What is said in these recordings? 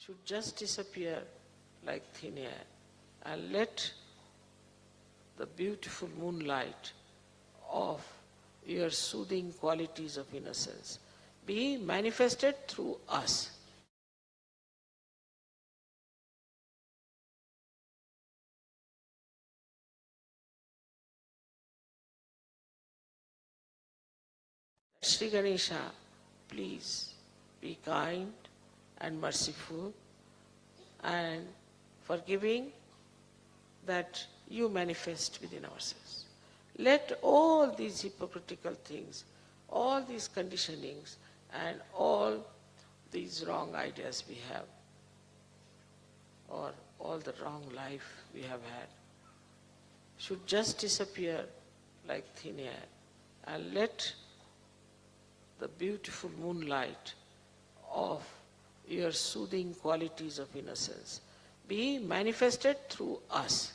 should just disappear like thin air, and let the beautiful moonlight of your soothing qualities of innocence be manifested through us. Sri Ganesha, please be kind and merciful and forgiving that you manifest within ourselves. Let all these hypocritical things, all these conditionings and all these wrong ideas we have, or all the wrong life we have had, should just disappear like thin air, and let the beautiful moonlight of your soothing qualities of innocence be manifested through us.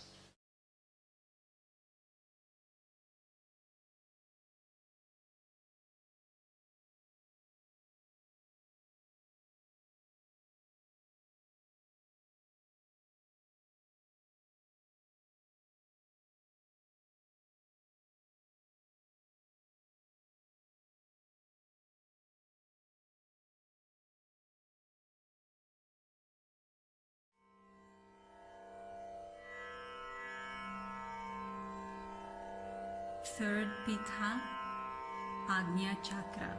Third Pitha, Agnya Chakra.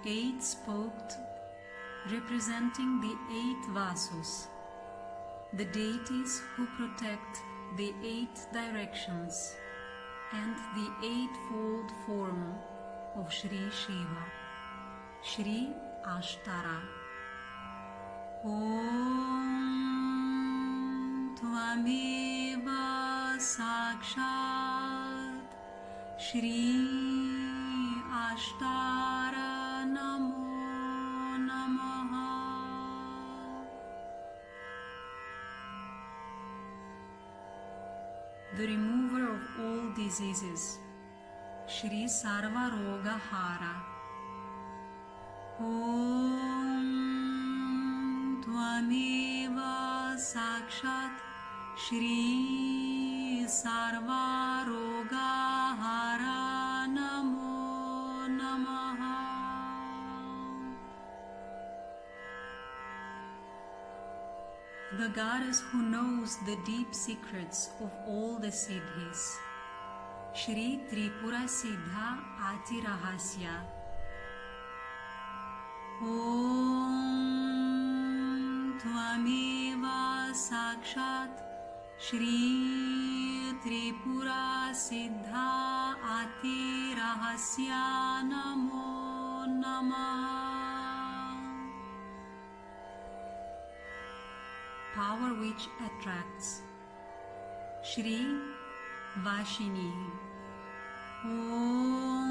8 spoked, representing the 8 Vasus, the deities who protect the 8 directions and the 8-fold form of Shri Shiva, Shri Ashtara. Om Tvameva Sakshat Shri Ashtara Namo Namaha. The remover of all diseases, Shri Sarva Roga Hara. Om Tvameva Sakshat Shri Sarva Roga Hara Namo Namaha. The goddess who knows the deep secrets of all the siddhis, Shri Tripura Siddha Ati Rahasya. Om Tvameva Sakshat Shri Tripura Siddha Ati Rahasya Namo Namaha. Power which attracts, Shri Vashini. Om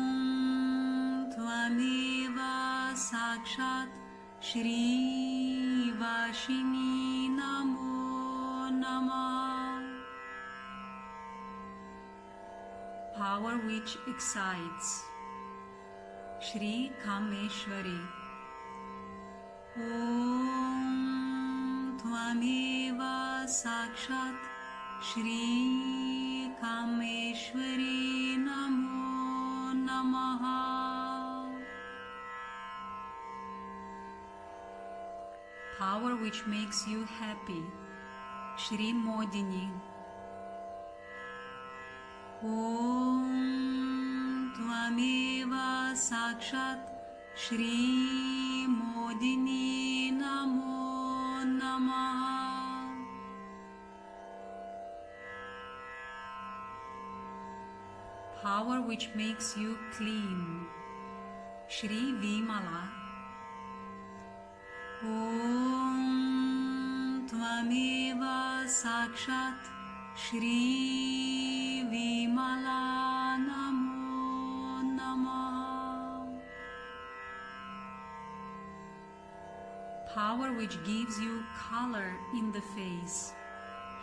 Tvameva Sakshat Shri Vashini Namo Namaha. Power which excites, Shri Kameshwari. Om Tvameva Sakshat Shri Kameshwari Namo Namaha. Power which makes you happy, Shri Modini. Om Tvameva Sakshat Shri Modini Namo Namaha. Power which makes you clean, Shri Vimala. Om Tvameva Sakshat Shri Vimala Namo Namaha. Power which gives you color in the face,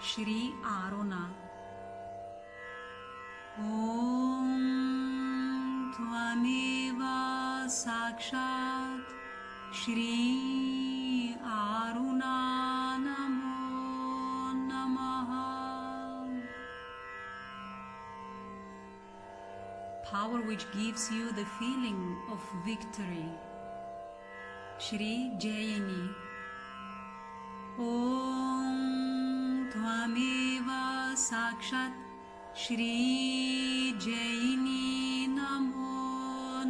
Shri Aruna. Om Tvameva Sakshat Shri Aruna नमो नमः. Power which gives you the feeling of victory. Shri Jayini. Om Tvameva Sakshat Shri Jayini Namo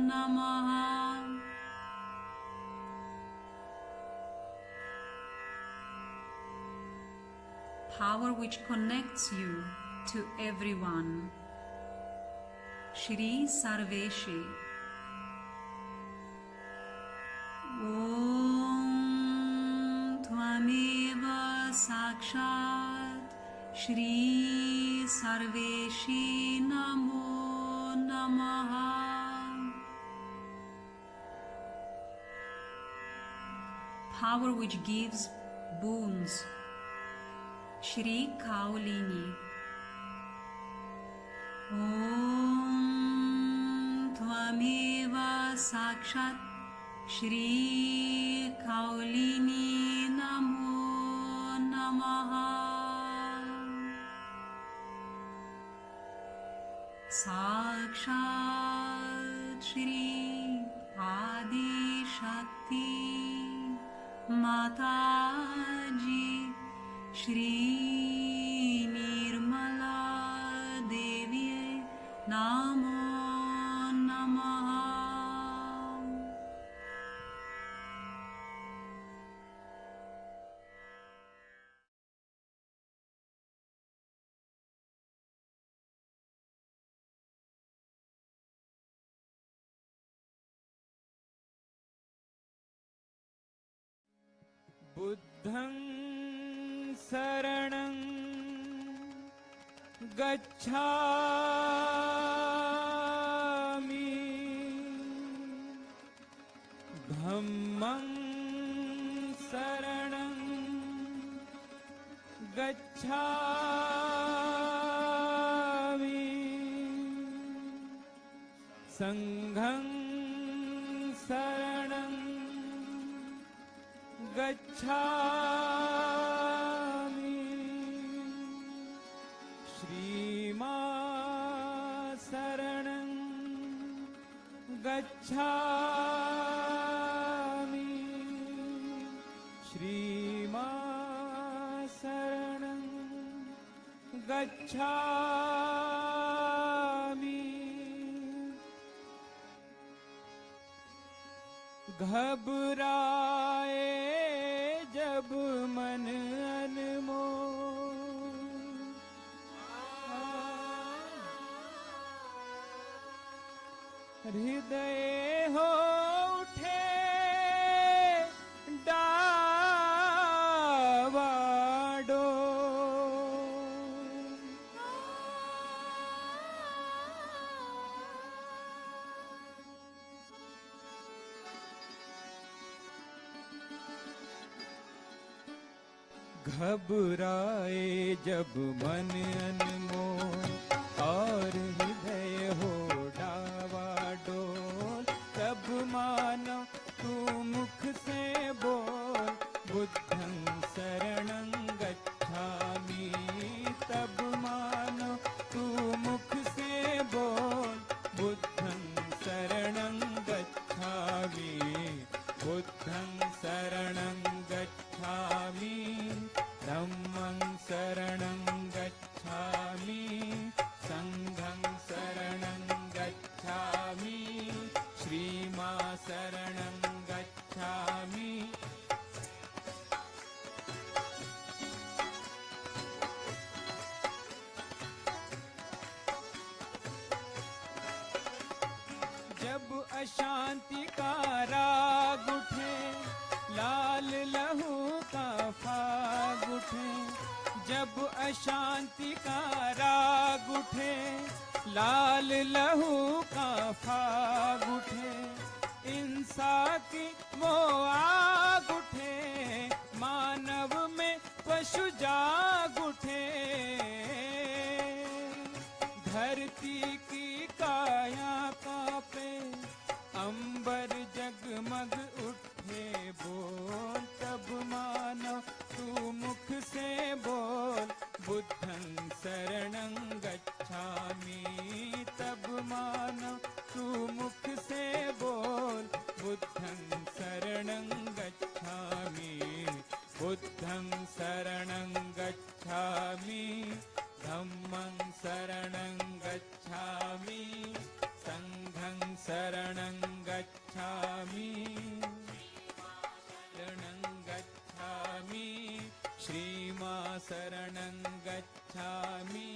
Namaha. Power which connects you to everyone. Shri Sarveshi. Om Tvameva Sakshat Shri Sarveshi Namo Namaha. Power which gives boons. Shri Kaulini. Om Tvameva Sakshat Shri Kaulini Namo Namaha. Sakshat Shri Adi Shakti Mataji Shri Nirmala Devi Namo Namaha. बुद्धं शरणं गच्छामि धम्मं शरणं गच्छामि संघं शरणं गच्छामि श्रीमा शरणं गच्छामि श्रीमा शरणं गच्छामि घबराए जब मन अनमोल हृदय हो उठे डावाडोल घबराए जब मन अनमोल और हृदय हो डावाडोल तब मानो तू मुख से बोल बुद्धं शरणं गच्छामि तब मानो तू मुख से बोल बुद्धं शरणं गच्छामि बुद्धं शरणं गच्छामि धम्मं शरणं गच्छामि संघं शरणं गच्छामि श्रीमा शरणं गच्छामि जब अशांति का राग उठे लाल लहू का फाग उठे जब अशांति का राग उठे लाल लहू का फाग उठे हिंसा की वो आग उठे मानव में पशु जाग उठे धरती की काया कांपे अंबर जगमग उठे शरणं गच्छामि बुद्धं शरणं गच्छामि धम्मं शरणं गच्छामि संघं शरणं गच्छामि शरणं गच्छामि श्रीमा शरणं गच्छामि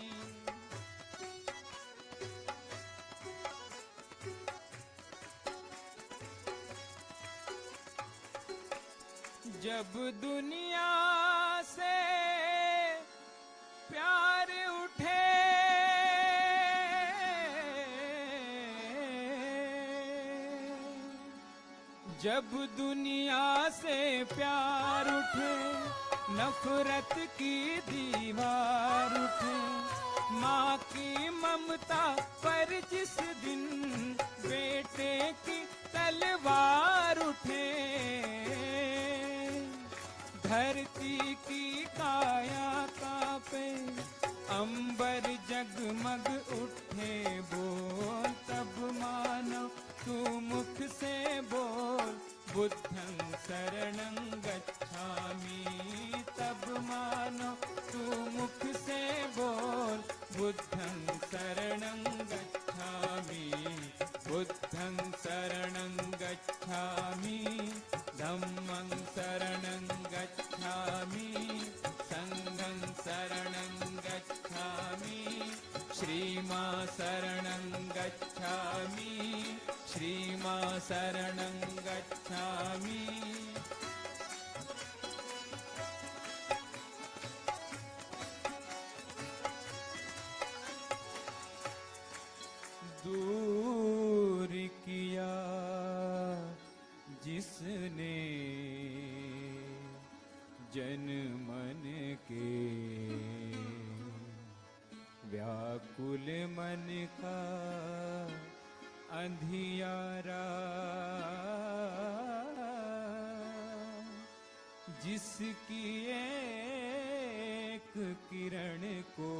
जब दुनिया से प्यार उठे जब दुनिया से प्यार उठे नफरत की दीवार उठे माँ की ममता पर जिस दिन बेटे की तलवार उठे धरती की काया कांपे अंबर जगमग उठे बोल तब मानो तू मुख से बोल बुद्धं शरणं गच्छामि तब मानो तू मुख से बोल बुद्धं शरणं गच्छामि बुद्धं शरणं गच्छामि धम्मं शरणं गच्छामि संघं शरणं गच्छामि श्रीमा शरणं गच्छामि श्रीमा शरणं गच्छामि दूर किया जिसने जन मन के व्याकुल मन का अंधियारा जिसकी एक किरण को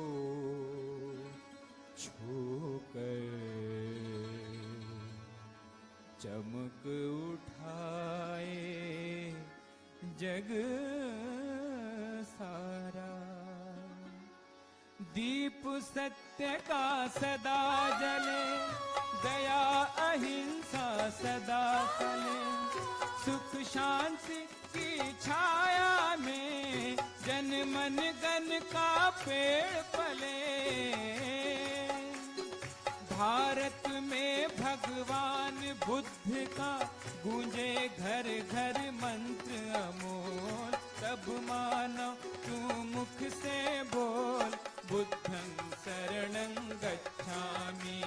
छूकर चमक उठाए जग सारा दीप सत्य का सदा जले दया अहिंसा सदा फले सुख शांति की छाया में जन मन गन का पेड़ पले भारत में भगवान बुद्ध का गूंजे घर घर मंत्र अमोल तब मानो तू मुख से बोल बुद्धं शरणं गच्छामि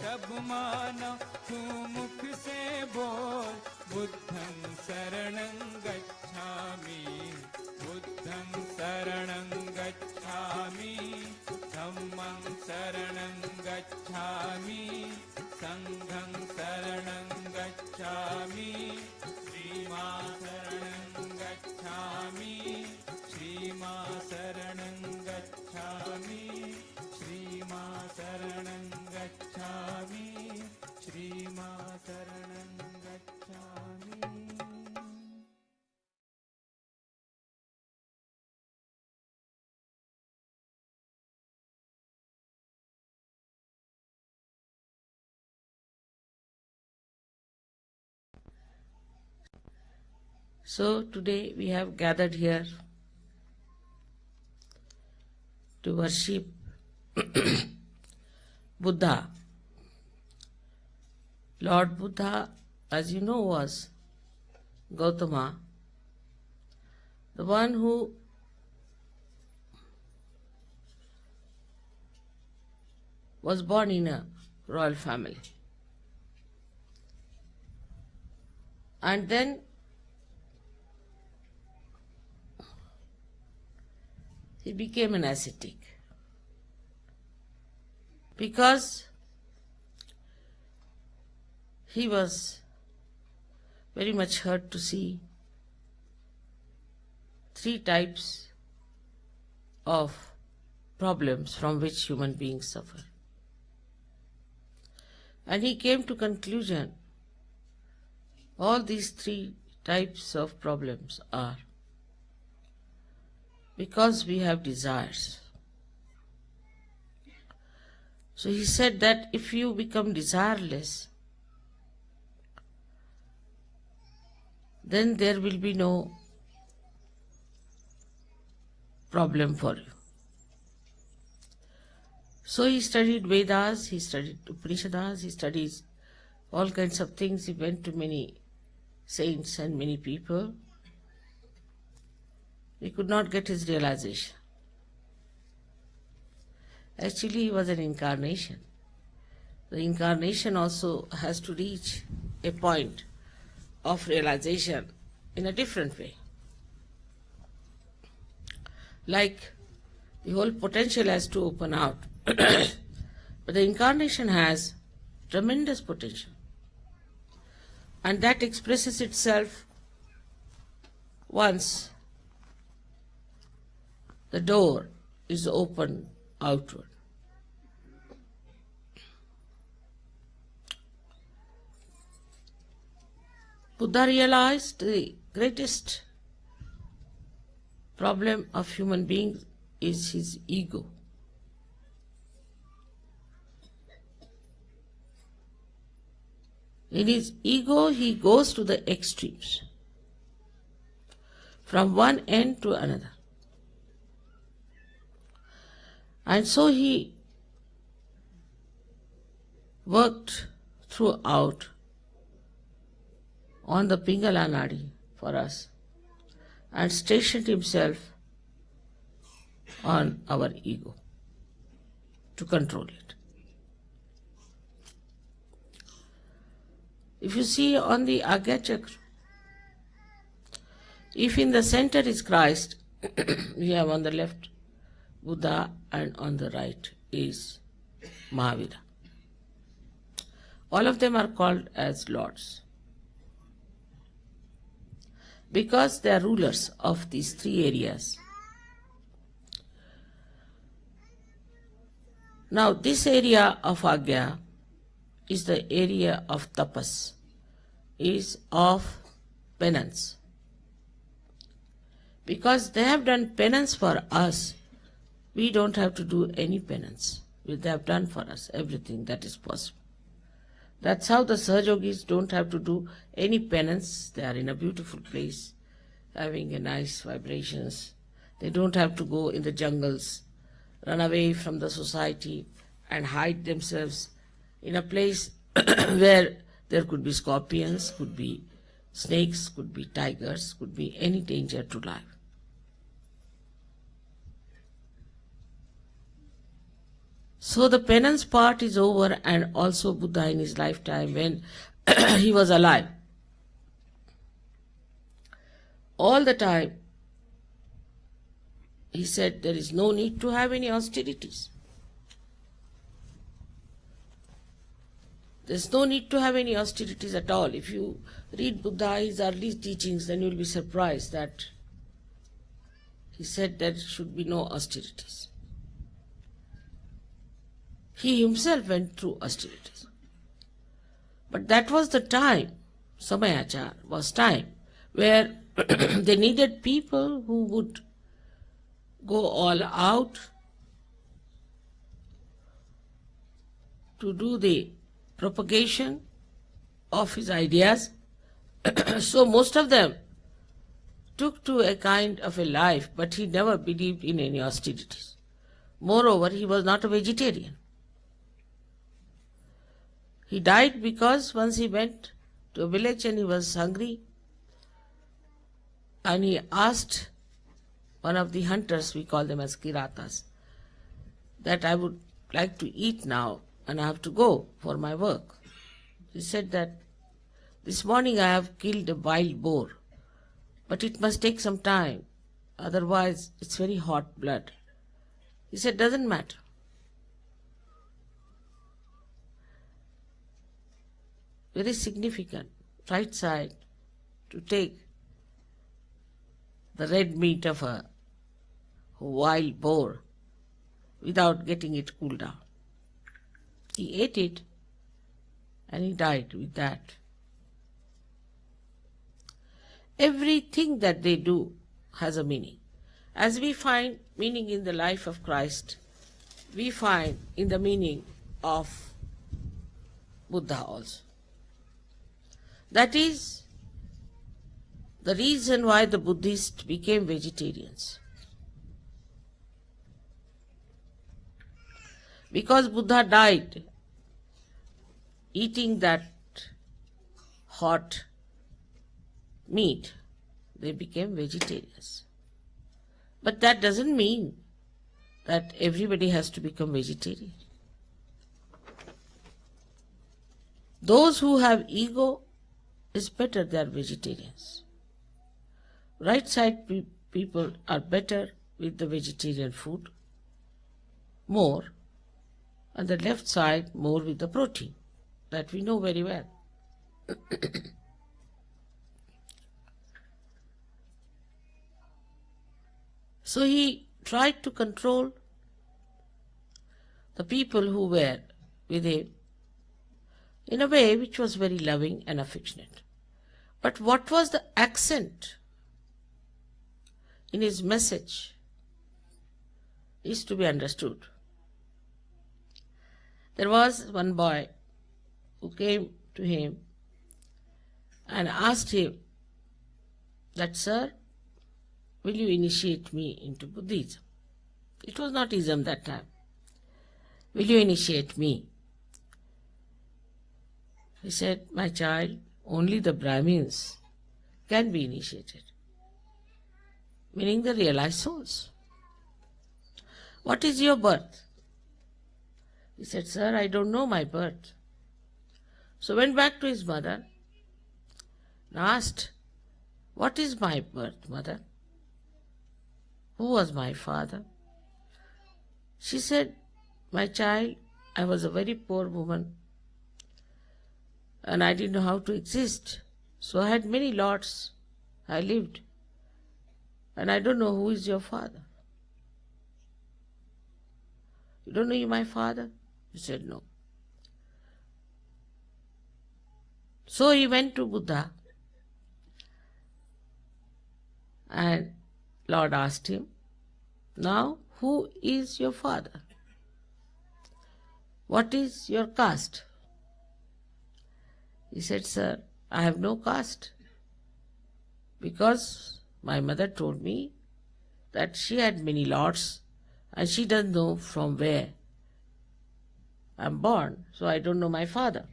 तब मानो तू मुख से बोल बुद्धं शरणं गच्छामि बुद्धं शरणं गच्छामि धम्मं शरणं गच्छामि संघं शरणं गच्छामि श्रीमा शरणं गच्छामि श्रीमा शरणं गच्छामि श्रीमा शरणं गच्छामि श्रीमा शरणं गच्छामि So today we have gathered here to worship Buddha. Lord Buddha, as you know, was Gautama, the one who was born in a royal family. And then he became an ascetic because he was very much hurt to see three types of problems from which human beings suffer. And he came to conclusion All these three types of problems are because we have desires. So he said that if you become desireless, then there will be no problem for you. So he studied Vedas, he studied Upanishads, he studies all kinds of things. He went to many saints and many people. He could not get his realization. Actually, he was an incarnation. The incarnation also has to reach a point of realization in a different way. Like the whole potential has to open out. But the incarnation has tremendous potential. And that expresses itself once the door is open outward. Buddha realized the greatest problem of human beings is his ego. In his ego, he goes to the extremes, from one end to another. And so he worked throughout on the Pingala Nadi for us and stationed himself on our ego to control it. If you see on the Agya Chakra, if in the center is Christ, we have on the left Buddha and on the right is Mahavira. All of them are called as lords because they are rulers of these three areas. Now this area of Agya is the area of tapas, is of penance. Because they have done penance for us, we don't have to do any penance. They have done for us everything that is possible. That's how the Sahajogis don't have to do any penance. They are in a beautiful place, having a nice vibrations. They don't have to go in the jungles, run away from the society and hide themselves in a place where there could be scorpions, could be snakes, could be tigers, could be any danger to life. So the penance part is over, and also Buddha in his lifetime when he was alive, all the time he said there is no need to have any austerities. There's no need to have any austerities at all. If you read Buddha's early teachings, then you'll be surprised that he said there should be no austerities. He himself went through austerities. But that was the time, Samayachar was time, where they needed people who would go all out to do the propagation of his ideas. So most of them took to a kind of a life, but he never believed in any austerities. Moreover, he was not a vegetarian. He died because once he went to a village and he was hungry, and he asked one of the hunters, we call them as kiratas, that I would like to eat now and I have to go for my work. He said that this morning I have killed a wild boar, but it must take some time, otherwise it's very hot blood. He said, doesn't matter. Very significant, right side, to take the red meat of a wild boar without getting it cooled down. He ate it and he died with that. everything that they do has a meaning. As we find meaning in the life of Christ, we find in the meaning of Buddha also. That is the reason why the Buddhists became vegetarians. Because Buddha died eating that hot meat, they became vegetarians. But that doesn't mean that everybody has to become vegetarian. Those who have ego, is better they are vegetarians. Right side people are better with the vegetarian food, more, and the left side more with the protein. That we know very well. So he tried to control the people who were with him in a way which was very loving and affectionate. But what was the accent in his message is to be understood. There was one boy who came to him and asked him that, "Sir, will you initiate me into Buddhism?" It was not Islam that time. "Will you initiate me?" He said, "My child, only the Brahmins can be initiated," meaning the realized souls. "What is your birth?" He said, "Sir, I don't know my birth." So went back to his mother and asked, "What is my birth, mother? Who was my father?" She said, "My child, I was a very poor woman and I didn't know how to exist. So I had many lots. I lived. And I don't know who is your father." "You don't know my father?" He said, "No." So he went to Buddha and Lord asked him, "Now who is your father? What is your caste?" He said, "Sir, I have no caste because my mother told me that she had many lots and she doesn't know from where I'm born, so I don't know my father."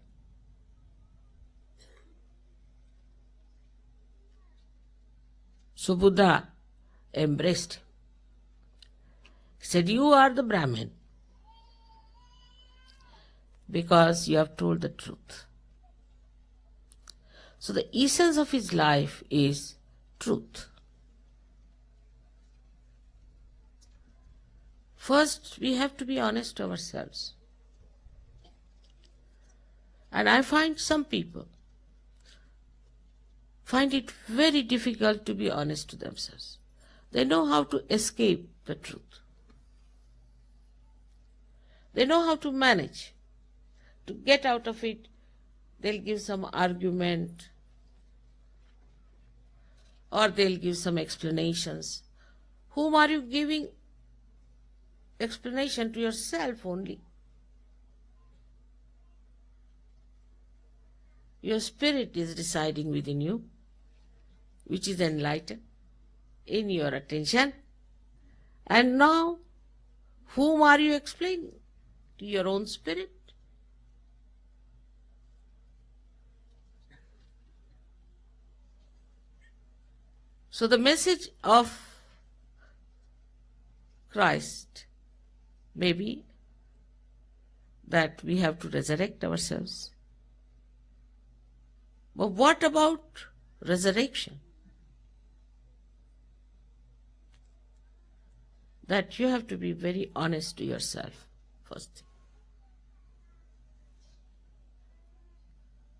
So Buddha embraced him. He said, "You are the Brahmin because you have told the truth." So the essence of his life is truth. First, we have to be honest to ourselves. And I find some people find it very difficult to be honest to themselves. They know how to escape the truth. They know how to manage. To get out of it, they'll give some argument or they'll give some explanations. Whom are you giving explanation? To yourself only. Your spirit is residing within you, which is enlightened in your attention. And now, whom are you explaining? To your own spirit. So the message of Christ may be that we have to resurrect ourselves. But what about resurrection? That you have to be very honest to yourself, first thing.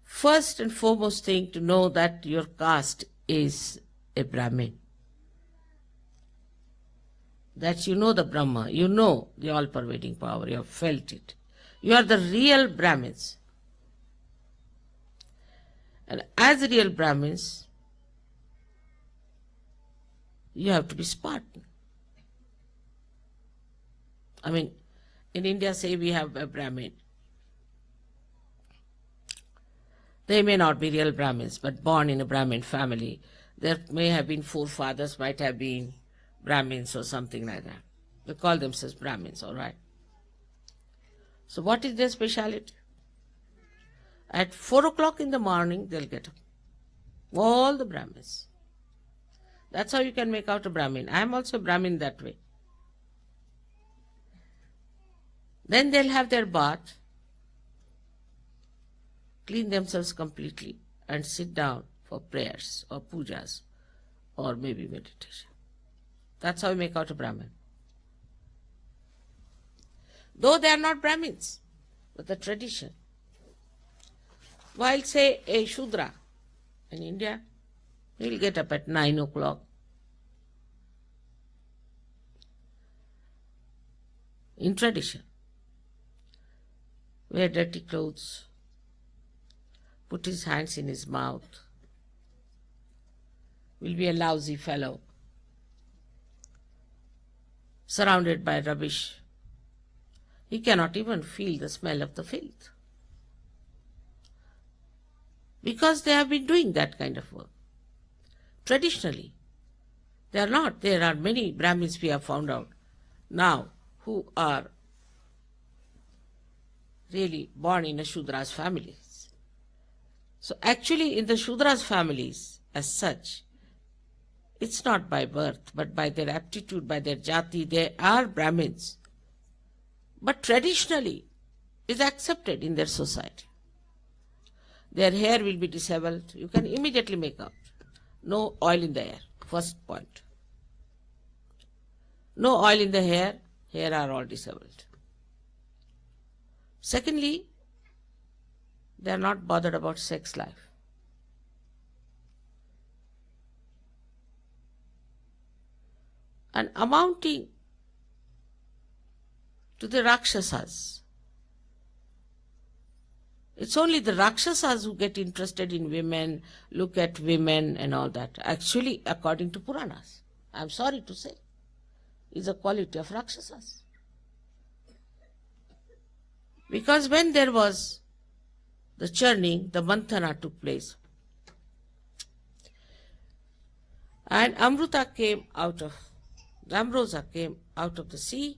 First and foremost thing, to know that your caste is a Brahmin. That you know the Brahma, you know the all-pervading power, you have felt it. You are the real Brahmins. And as real Brahmins, You have to be Spartan. I mean, in India, say we have a Brahmin. They may not be real Brahmins, but born in a Brahmin family. There may have been forefathers, might have been Brahmins or something like that. They call themselves Brahmins, all right. So what is their speciality? At 4 o'clock in the morning, they'll get up. All the Brahmins. That's how you can make out a Brahmin. I am also a Brahmin that way. Then they'll have their bath, clean themselves completely, and sit down for prayers or pujas or maybe meditation. That's how you make out a Brahmin. Though they are not Brahmins, but the tradition. While, say, a Shudra in India, he will get up at 9 o'clock. In tradition, wear dirty clothes, put his hands in his mouth, will be a lousy fellow, surrounded by rubbish. He cannot even feel the smell of the filth, because they have been doing that kind of work. Traditionally, they are not. There are many Brahmins we have found out now who are really born in a Shudra's families. So actually in the Shudra's families as such, it's not by birth, but by their aptitude, by their jati, they are Brahmins. But traditionally is accepted in their society. Their hair will be disheveled. You can immediately make out. No oil in the hair, first point. No oil in the hair are all disheveled. Secondly, they are not bothered about sex life. And amounting to the Rakshasas. It's only the Rakshasas who get interested in women, look at women and all that. Actually, according to Puranas, I'm sorry to say, is a quality of Rakshasas. Because when there was the churning, the Manthana took place. And Amruta came out of, the ambrosia came out of the sea.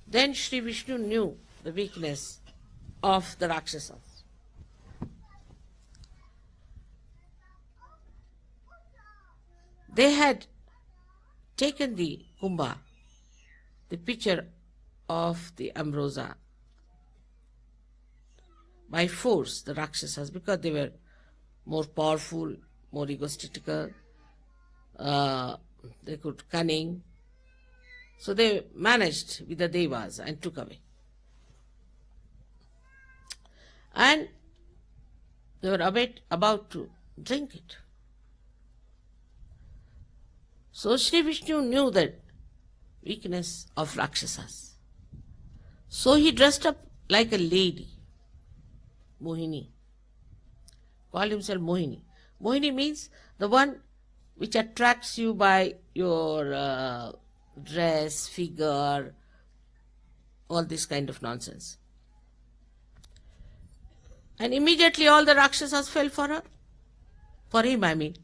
Then Sri Vishnu knew the weakness of the Rakshasas. They had taken the kumbha, the pitcher of the ambrosia, by force, the Rakshasas, because they were more powerful, more egotistical, they could cunning. So they managed with the devas and took away. And they were about to drink it. So Sri Vishnu knew that weakness of Rakshasas. So he dressed up like a lady, Mohini, called himself Mohini. Mohini means the one which attracts you by your dress, figure, all this kind of nonsense. And immediately all the Rakshasas fell for her. For him, I mean.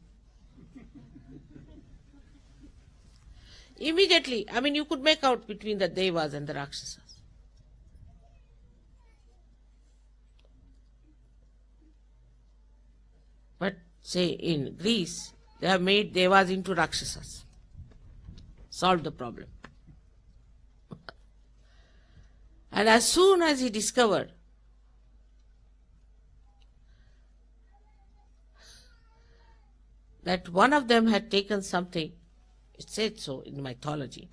Immediately, I mean, you could make out between the Devas and the Rakshasas. But say in Greece, they have made Devas into Rakshasas. Solved the problem. And as soon as he discovered that one of them had taken something, it said so in mythology,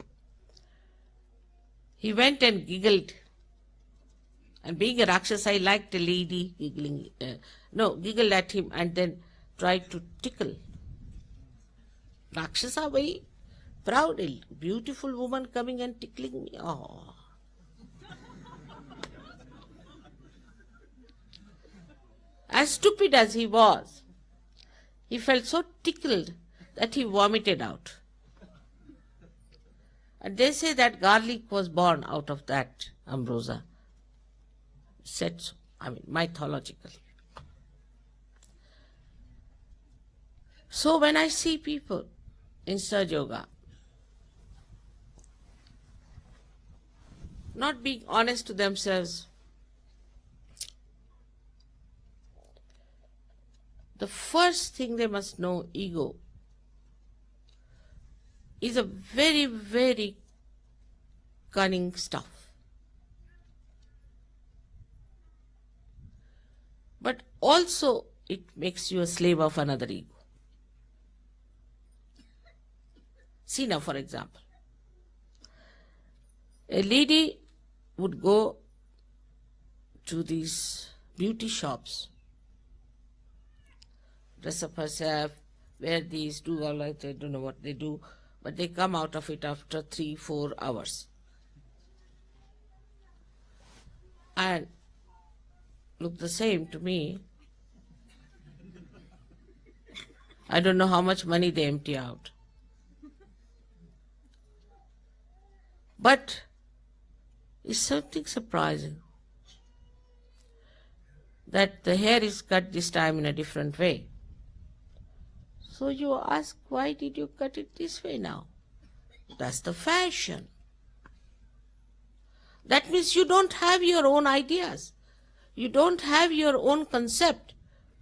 he went and giggled. And being a Rakshasa, I liked a lady giggling, giggled at him and then tried to tickle. Rakshasa, very proud, a beautiful woman coming and tickling me. Oh. As stupid as he was, he felt so tickled that he vomited out. And they say that garlic was born out of that ambrosia. Said so, mythologically. So when I see people in Sahaja Yoga not being honest to themselves, the first thing they must know, ego, is a very, very cunning stuff. But also it makes you a slave of another ego. See now, for example, a lady would go to these beauty shops, dress up herself, wear these, do all that, I don't know what they do, but they come out of it after 3-4 hours. And look the same to me. I don't know how much money they empty out. But it's something surprising that the hair is cut this time in a different way. So you ask, why did you cut it this way now? That's the fashion. That means you don't have your own ideas. You don't have your own concept.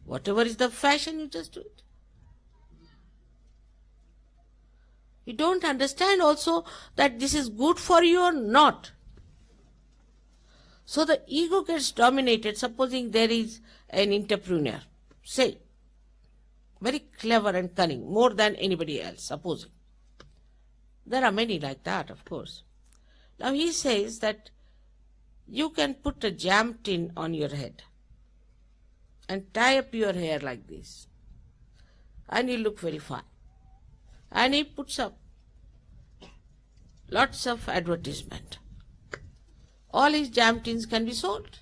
Whatever is the fashion, you just do it. You don't understand also that this is good for you or not. So the ego gets dominated. Supposing there is an entrepreneur, say, very clever and cunning, more than anybody else, supposing. There are many like that, of course. Now he says that you can put a jam tin on your head and tie up your hair like this, and you look very fine. And he puts up lots of advertisement. All his jam tins can be sold.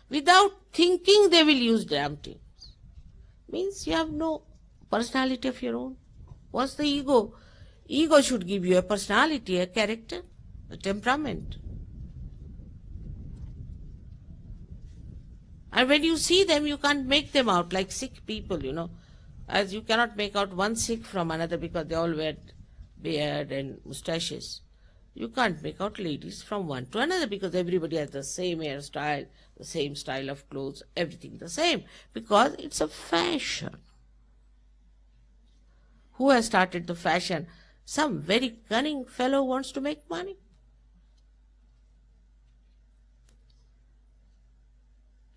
Without thinking they will use jam tins. Means you have no personality of your own. What's the ego? Ego should give you a personality, a character, a temperament. And when you see them, you can't make them out like Sikh people, as you cannot make out one Sikh from another because they all wear beard and moustaches. You can't make out ladies from one to another because everybody has the same hairstyle, the same style of clothes, everything the same, because it's a fashion. Who has started the fashion? Some very cunning fellow wants to make money.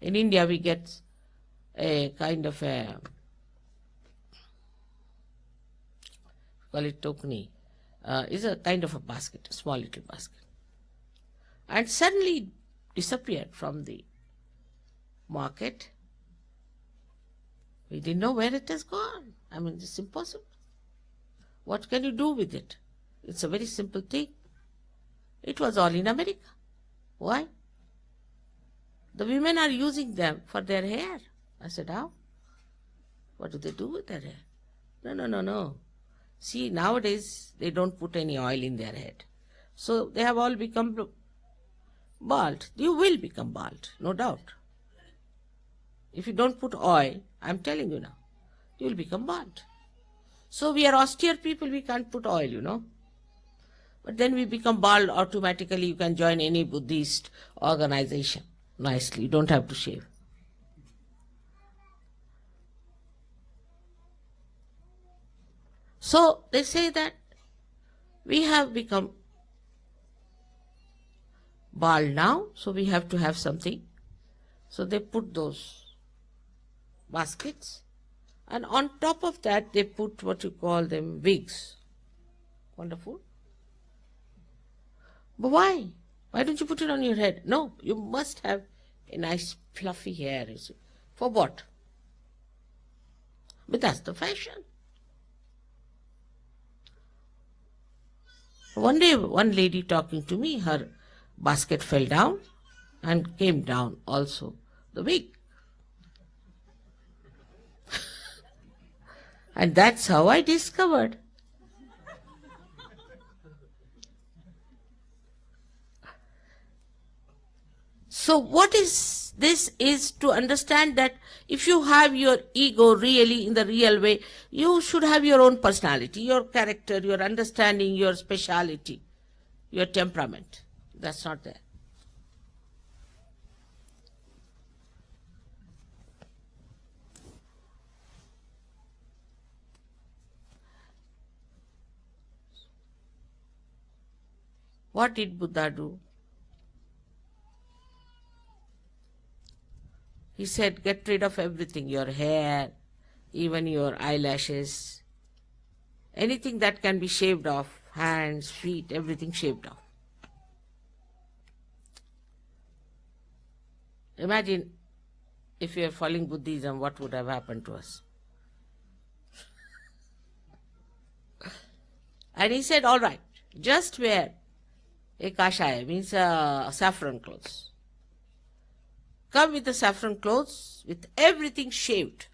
In India we get a kind of a, call it tokni, is a kind of a basket, a small little basket. And suddenly disappeared from the market. We didn't know where it has gone. It's impossible. What can you do with it? It's a very simple thing. It was all in America. Why? The women are using them for their hair. I said, how? What do they do with their hair? No. See, nowadays they don't put any oil in their head. So they have all become bald. You will become bald, no doubt. If you don't put oil, I'm telling you now, you will become bald. So we are austere people, we can't put oil, But then we become bald automatically. You can join any Buddhist organization nicely. You don't have to shave. So they say that we have become bald now, so we have to have something. So they put those baskets, and on top of that they put what you call them wigs. Wonderful. But why? Why don't you put it on your head? No, you must have a nice fluffy hair. For what? But that's the fashion. One day, one lady talking to me, her basket fell down and came down also the wig. And that's how I discovered. So what is this is to understand that if you have your ego really in the real way, you should have your own personality, your character, your understanding, your speciality, your temperament. That's not there. What did Buddha do? He said, get rid of everything, your hair, even your eyelashes, anything that can be shaved off, hands, feet, everything shaved off. Imagine if we are following Buddhism, what would have happened to us? And he said, all right, just wear a kashaya, means saffron clothes. Come with the saffron clothes, with everything shaved.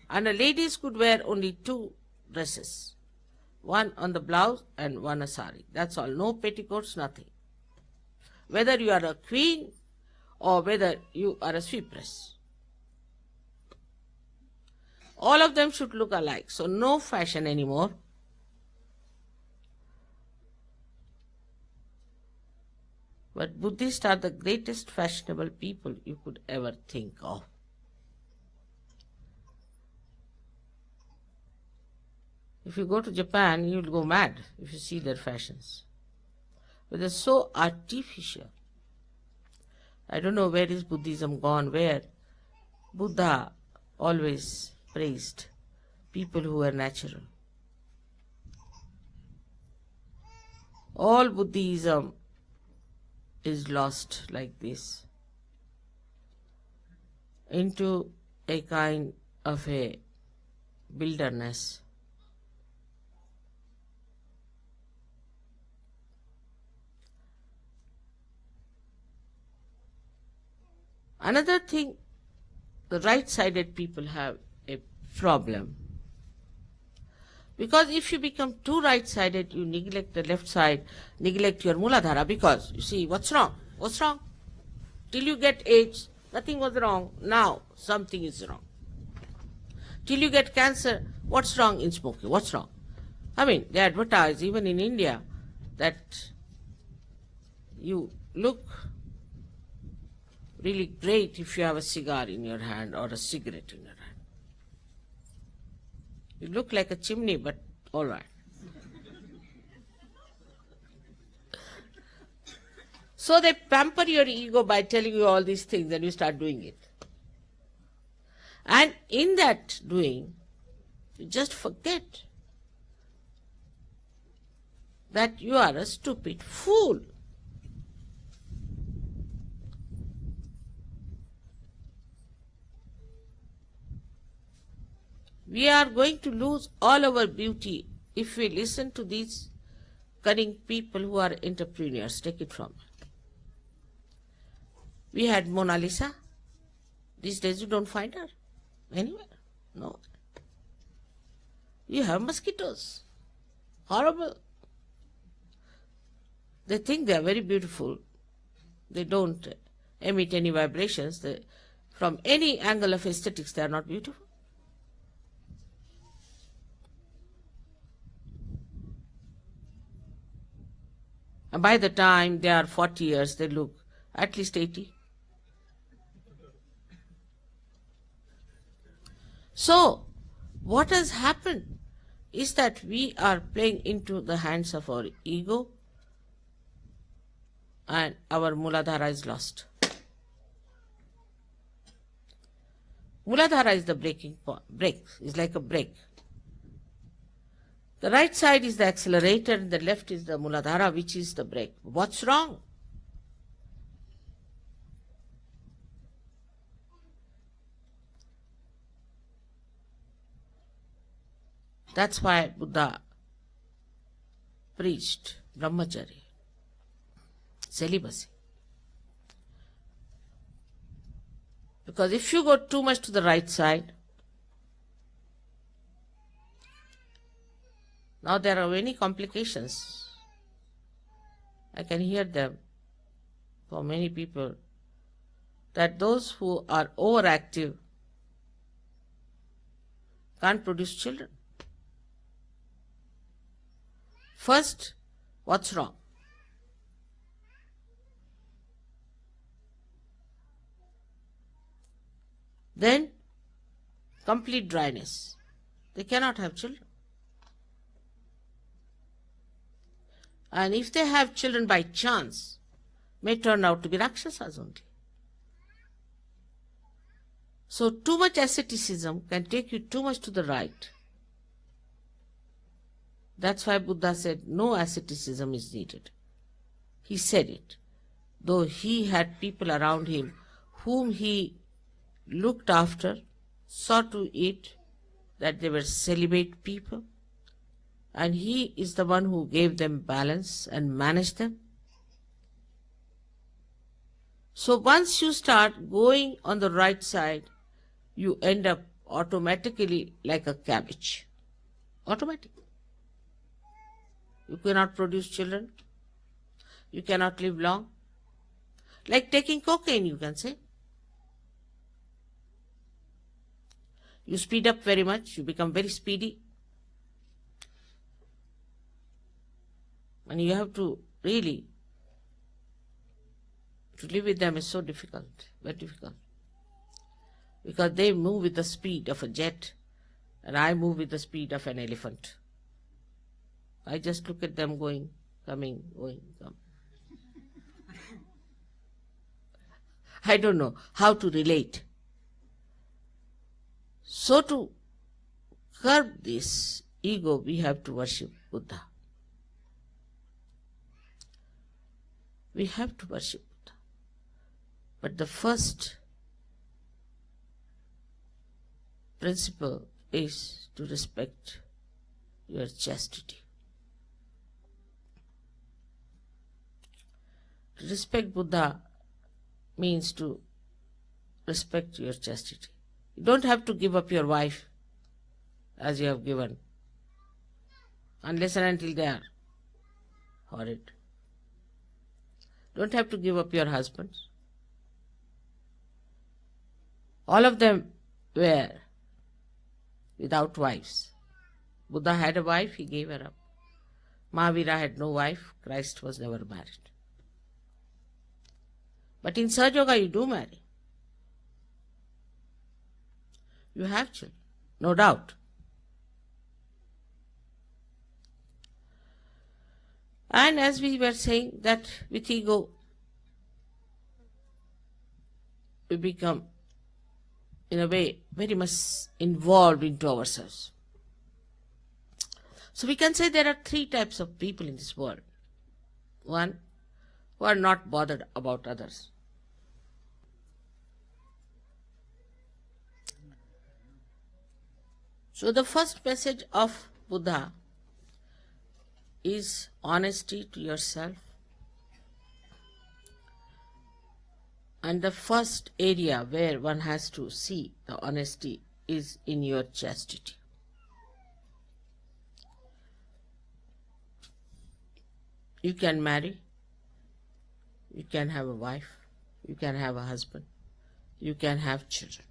And the ladies could wear only 2 dresses. One on the blouse and one a sari. That's all. No petticoats, nothing. Whether you are a queen or whether you are a sweepress. All of them should look alike. So no fashion anymore. But Buddhists are the greatest fashionable people you could ever think of. If you go to Japan, you'll go mad if you see their fashions. But they're so artificial. I don't know where is Buddhism gone, where Buddha always praised people who were natural. All Buddhism is lost like this into a kind of a wilderness. Another thing, the right-sided people have a problem. Because if you become too right-sided, you neglect the left side, neglect your Muladhara, because, you see, what's wrong? What's wrong? Till you get AIDS, nothing was wrong. Now, something is wrong. Till you get cancer, what's wrong in smoking? What's wrong? I mean, they advertise, even in India, that you look really great if you have a cigar in your hand or a cigarette in your hand. You look like a chimney, but all right. So they pamper your ego by telling you all these things and you start doing it. And in that doing, you just forget that you are a stupid fool. We are going to lose all our beauty if we listen to these cunning people who are entrepreneurs. Take it from me. We had Mona Lisa. These days you don't find her anywhere. No. You have mosquitoes. Horrible. They think they are very beautiful. They don't emit any vibrations. From any angle of aesthetics, they are not beautiful. And by the time they are 40 years, they look at least 80. So, what has happened is that we are playing into the hands of our ego and our Muladhara is lost. Muladhara is the breaking point. Brake is like a brake. The right side is the accelerator and the left is the Muladhara, which is the brake. What's wrong? That's why Buddha preached brahmacharya, celibacy. Because if you go too much to the right side, Now there are many complications. I can hear them for many people, that those who are overactive can't produce children. First, what's wrong? Then, complete dryness. They cannot have children. And if they have children by chance, may turn out to be Rakshasas only. So too much asceticism can take you too much to the right. That's why Buddha said no asceticism is needed. He said it, though he had people around him whom he looked after, saw to it that they were celibate people, and he is the one who gave them balance and managed them. So once you start going on the right side, you end up automatically like a cabbage. Automatic. You cannot produce children. You cannot live long. Like taking cocaine, you can say. You speed up very much, you become very speedy. And you have to really, to live with them is so difficult, very difficult. Because they move with the speed of a jet, and I move with the speed of an elephant. I just look at them going, coming, going, coming. I don't know how to relate. So to curb this ego, we have to worship Buddha. We have to worship Buddha. But the first principle is to respect your chastity. To respect Buddha means to respect your chastity. You don't have to give up your wife as you have given, unless and until they are horrid. Don't have to give up your husbands. All of them were without wives. Buddha had a wife, he gave her up. Mahavira had no wife, Christ was never married. But in Sahaja Yoga you do marry. You have children, no doubt. And as we were saying, that with ego we become, in a way, very much involved into ourselves. So we can say there are three types of people in this world. One, who are not bothered about others. So the first message of Buddha is honesty to yourself. And the first area where one has to see the honesty is in your chastity. You can marry, you can have a wife, you can have a husband, you can have children.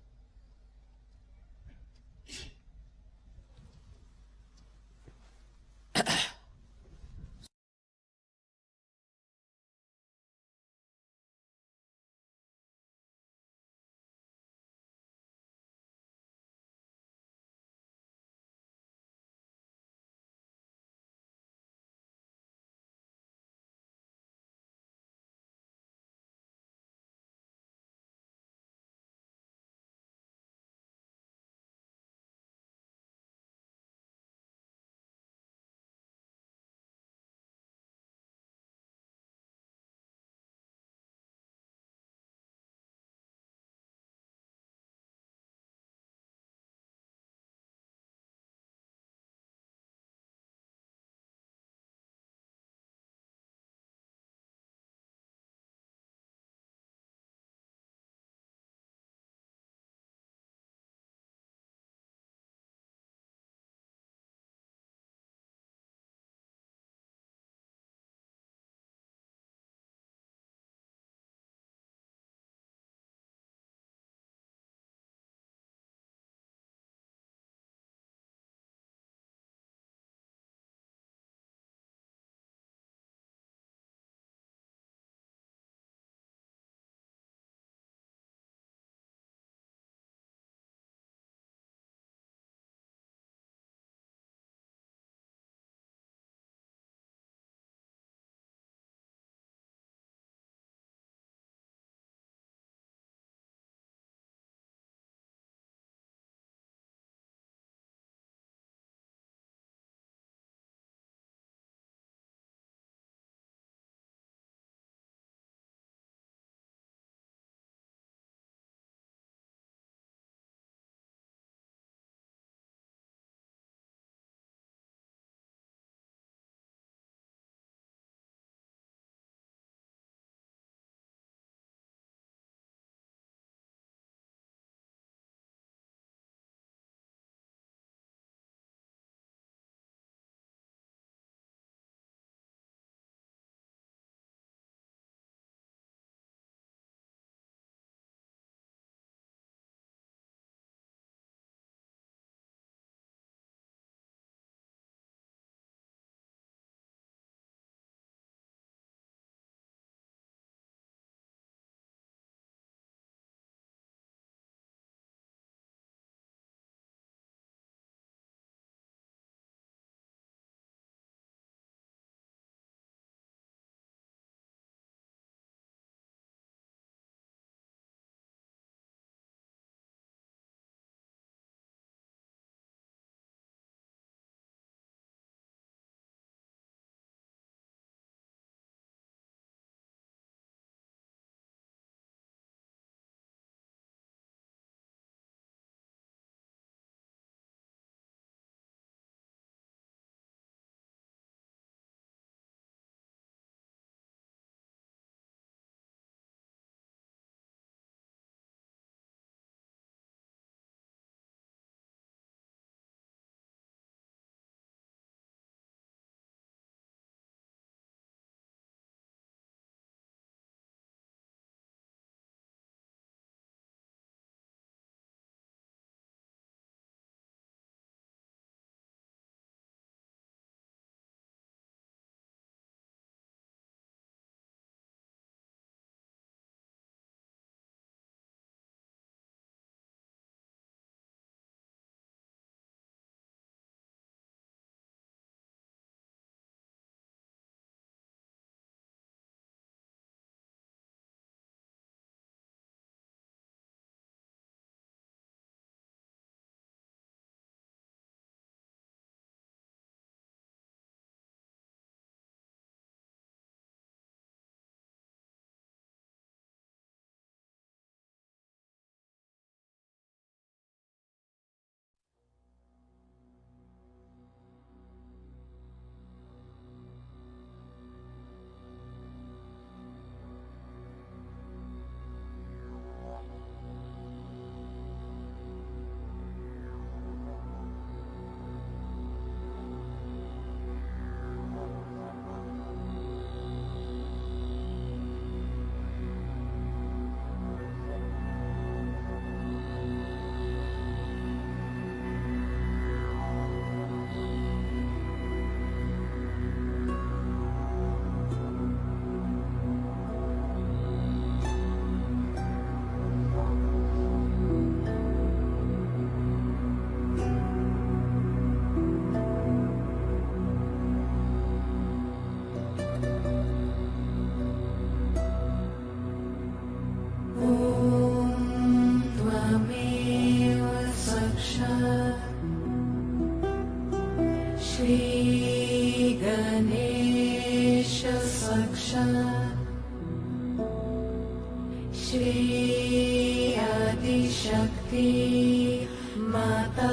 Shri Adi Shakti Mata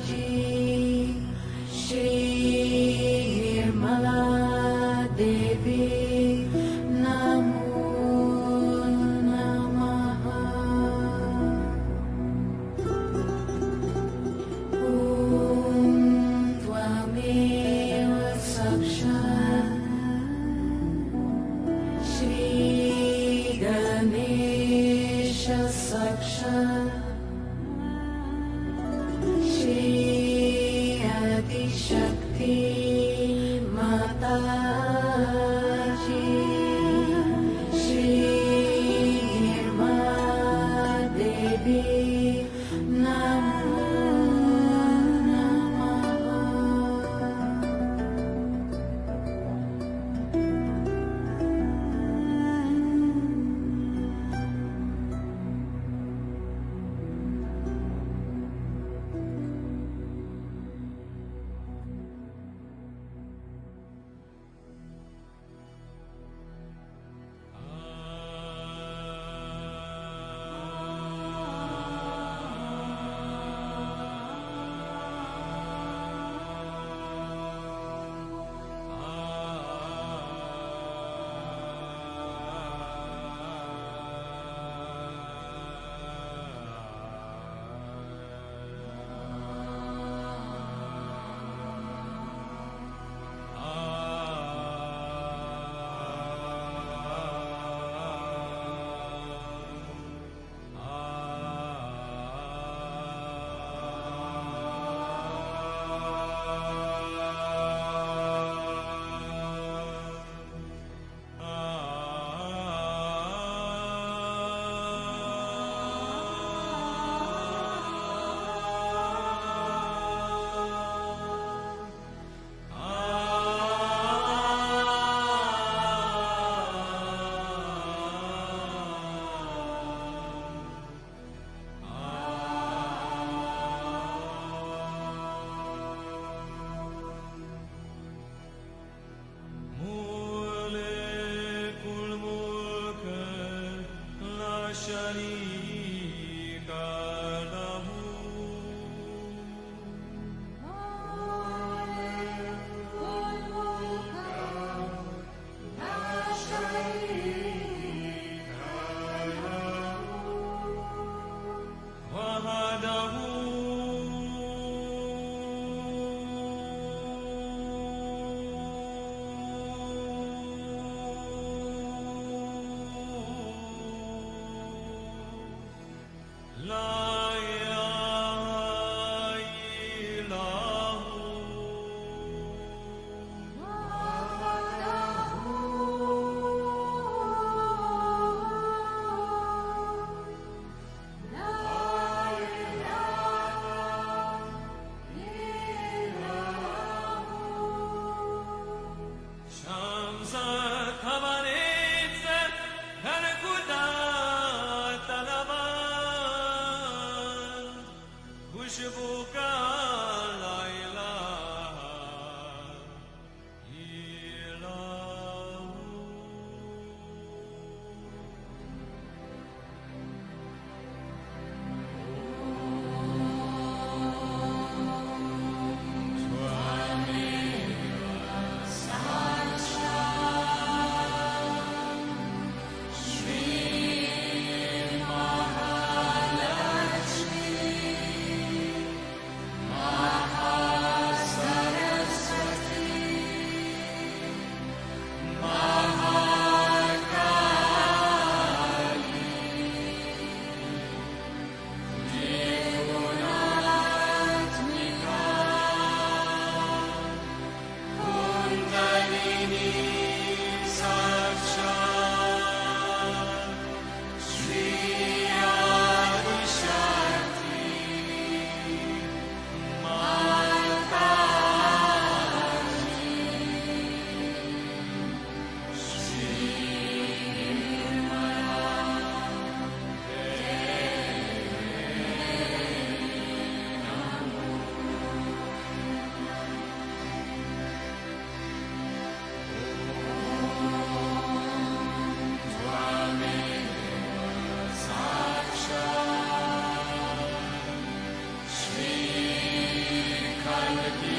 Ji, Shri Nirmala Devi Namo Namaha. Om Tvameva Sakshat Shri Ganesha Sakshat Shri Adi Shakti Mata Ji, Shri Nirmala Devi Namo Namaha. जल की